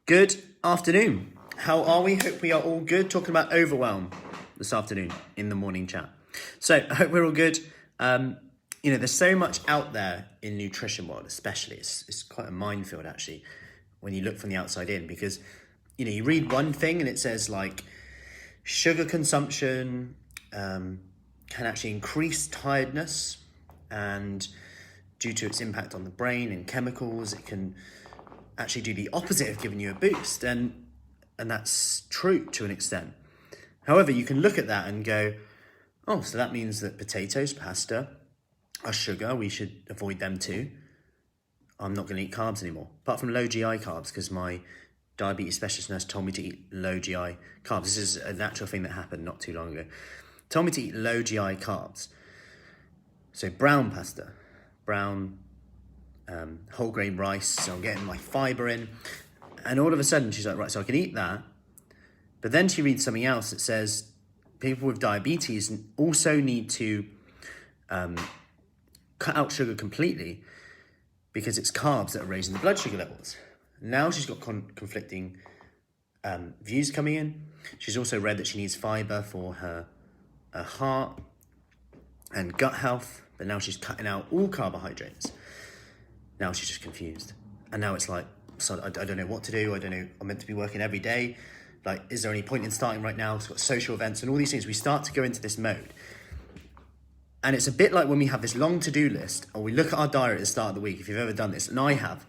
Good afternoon. How are we? Hope we are all good. Talking about overwhelm this afternoon in the morning chat. So I hope we're all good. There's so much out there in nutrition world, especially. It's quite a minefield actually when you look from the outside in, because you read one thing and it says like sugar consumption can actually increase tiredness, and due to its impact on the brain and chemicals, it can actually do the opposite of giving you a boost, and that's true to an extent. However, you can look at that and go, oh, so that means that potatoes, pasta are sugar, we should avoid them too. I'm not going to eat carbs anymore, apart from low GI carbs, because my diabetes specialist nurse told me to eat low GI carbs. This is a natural thing that happened not too long ago. Told me to eat low GI carbs. So brown pasta, brown whole grain rice, so I'm getting my fibre in. And all of a sudden she's like, right, so I can eat that. But then she reads something else that says people with diabetes also need to cut out sugar completely, because it's carbs that are raising the blood sugar levels. Now she's got conflicting views coming in. She's also read that she needs fibre for her heart and gut health, but now she's cutting out all carbohydrates. Now she's just confused. And now it's like, so I don't know what to do. I don't know, I'm meant to be working every day. Like, is there any point in starting right now? It's got social events and all these things. We start to go into this mode. And it's a bit like when we have this long to-do list, or we look at our diary at the start of the week, if you've ever done this, and I have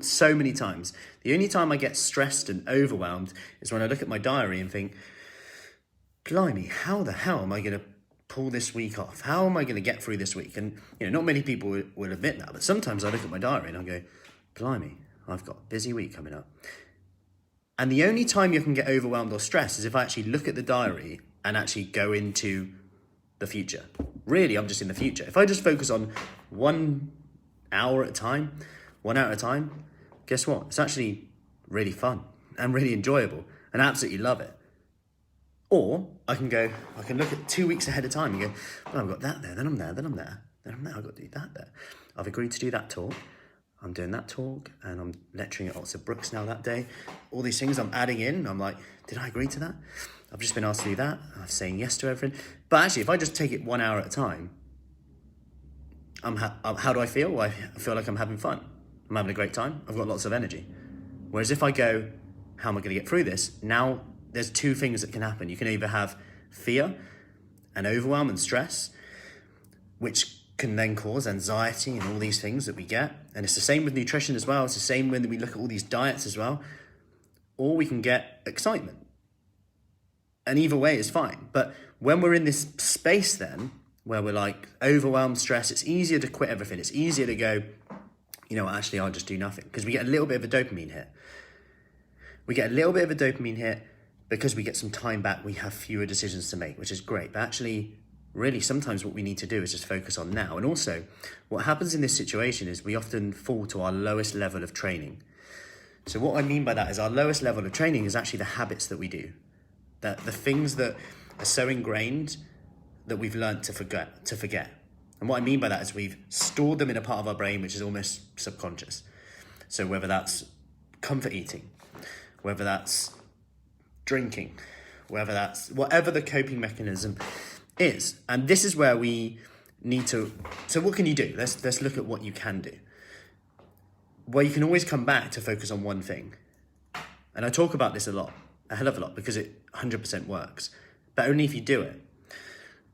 so many times. The only time I get stressed and overwhelmed is when I look at my diary and think, blimey, how the hell am I going to pull this week off? How am I going to get through this week? And not many people will admit that, but sometimes I look at my diary and I go, blimey, I've got a busy week coming up. And the only time you can get overwhelmed or stressed is if I actually look at the diary and actually go into the future. Really, I'm just in the future. If I just focus on 1 hour at a time, 1 hour at a time, guess what? It's actually really fun and really enjoyable, and I absolutely love it. Or I can look at 2 weeks ahead of time and go, well, I've got that there, then I'm there, then I'm there, then I'm there, I've got to do that there. I've agreed to do that talk. I'm doing that talk, and I'm lecturing at Oxford Brookes now that day. All these things I'm adding in. I'm like, did I agree to that? I've just been asked to do that. I'm saying yes to everything. But actually, if I just take it 1 hour at a time, how do I feel? Well, I feel like I'm having fun. I'm having a great time. I've got lots of energy. Whereas if I go, how am I going to get through this? Now, there's two things that can happen. You can either have fear and overwhelm and stress, which can then cause anxiety and all these things that we get. And it's the same with nutrition as well. It's the same when we look at all these diets as well. Or we can get excitement. And either way is fine. But when we're in this space then, where we're like overwhelmed, stressed, it's easier to quit everything. It's easier to go, actually I'll just do nothing. Because we get a little bit of a dopamine hit. We get a little bit of a dopamine hit because we get some time back. We have fewer decisions to make, which is great. But actually, really, sometimes what we need to do is just focus on now. And also, what happens in this situation is we often fall to our lowest level of training. So what I mean by that is our lowest level of training is actually the habits that we do. The things that are so ingrained that we've learned to forget. And what I mean by that is we've stored them in a part of our brain which is almost subconscious. So whether that's comfort eating, whether that's drinking, whatever the coping mechanism is. And this is where we need to, so what can you do? Let's look at what you can do. Well, you can always come back to focus on one thing. And I talk about this a hell of a lot, because it 100% works, but only if you do it.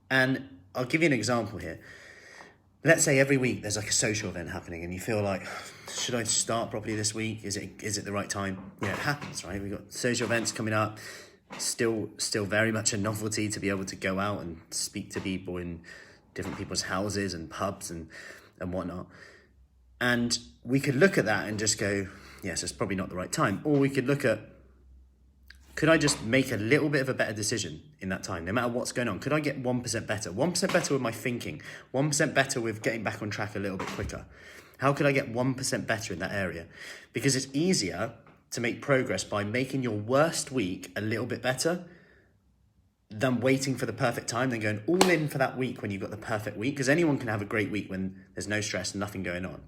And I'll give you an example here. Let's say every week there's like a social event happening and you feel like, should I start properly this week? Is it the right time? It happens, right? We've got social events coming up. Still very much a novelty to be able to go out and speak to people in different people's houses and pubs and whatnot. And we could look at that and just go, yes, it's probably not the right time. Or we could look at, could I just make a little bit of a better decision in that time, no matter what's going on? Could I get 1% better? 1% better with my thinking, 1% better with getting back on track a little bit quicker. How could I get 1% better in that area? Because it's easier to make progress by making your worst week a little bit better than waiting for the perfect time, then going all in for that week when you've got the perfect week, because anyone can have a great week when there's no stress and nothing going on.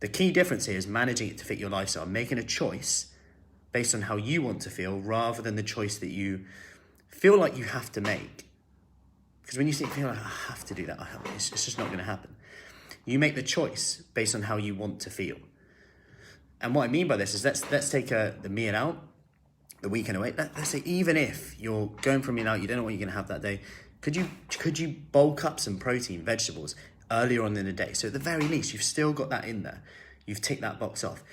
The key difference here is managing it to fit your lifestyle, making a choice based on how you want to feel rather than the choice that you feel like you have to make. Because when you feel like, I have to do that, it's just not going to happen. You make the choice based on how you want to feel. And what I mean by this is let's take the meal out, the weekend away. Let's say even if you're going for a meal out, you don't know what you're going to have that day, could you bulk up some protein, vegetables earlier on in the day? So at the very least, you've still got that in there. You've ticked that box off.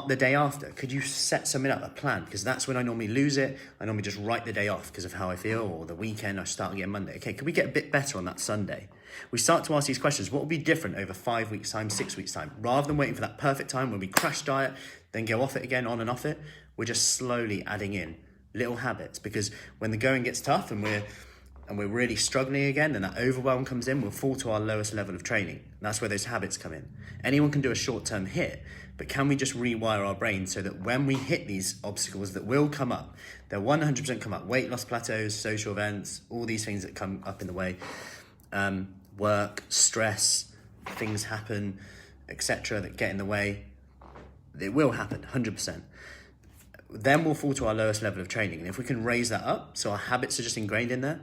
The day after, could you set something up, a plan? Because that's when I normally lose it. I normally just write the day off because of how I feel, or the weekend, I start again Monday. Okay, could we get a bit better on that Sunday? We start to ask these questions. What will be different over 5 weeks' time, 6 weeks' time? Rather than waiting for that perfect time when we crash diet, then go off it again, on and off it, we're just slowly adding in little habits. Because when the going gets tough and we're really struggling again and that overwhelm comes in, we'll fall to our lowest level of training. And that's where those habits come in. Anyone can do a short-term hit, but can we just rewire our brain so that when we hit these obstacles that will come up, they'll 100% come up. Weight loss plateaus, social events, all these things that come up in the way, work, stress, things happen, etc. that get in the way. It will happen, 100%. Then we'll fall to our lowest level of training. And if we can raise that up, so our habits are just ingrained in there,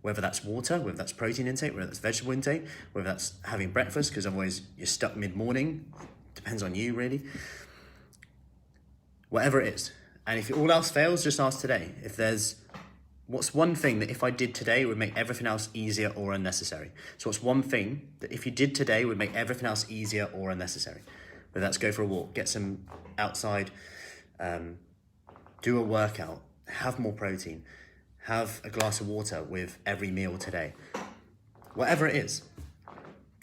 whether that's water, whether that's protein intake, whether that's vegetable intake, whether that's having breakfast, because otherwise you're stuck mid-morning. Depends on you, really. Whatever it is. And if all else fails, just ask today. What's one thing that if I did today would make everything else easier or unnecessary? So what's one thing that if you did today would make everything else easier or unnecessary? Whether that's go for a walk, get some outside, do a workout, have more protein, have a glass of water with every meal today. Whatever it is,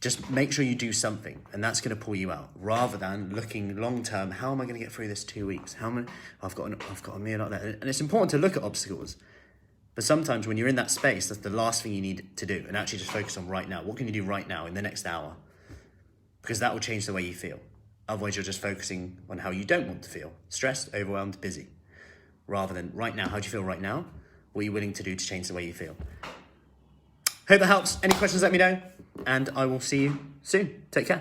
just make sure you do something, and that's going to pull you out, rather than looking long term. How am I going to get through this 2 weeks? I've got a meal like that, and it's important to look at obstacles. But sometimes when you're in that space, that's the last thing you need to do, and actually just focus on right now. What can you do right now in the next hour? Because that will change the way you feel. Otherwise, you're just focusing on how you don't want to feel. Stressed, overwhelmed, busy. Rather than right now, how do you feel right now? What are you willing to do to change the way you feel? Hope that helps. Any questions, let me know. And I will see you soon. Take care.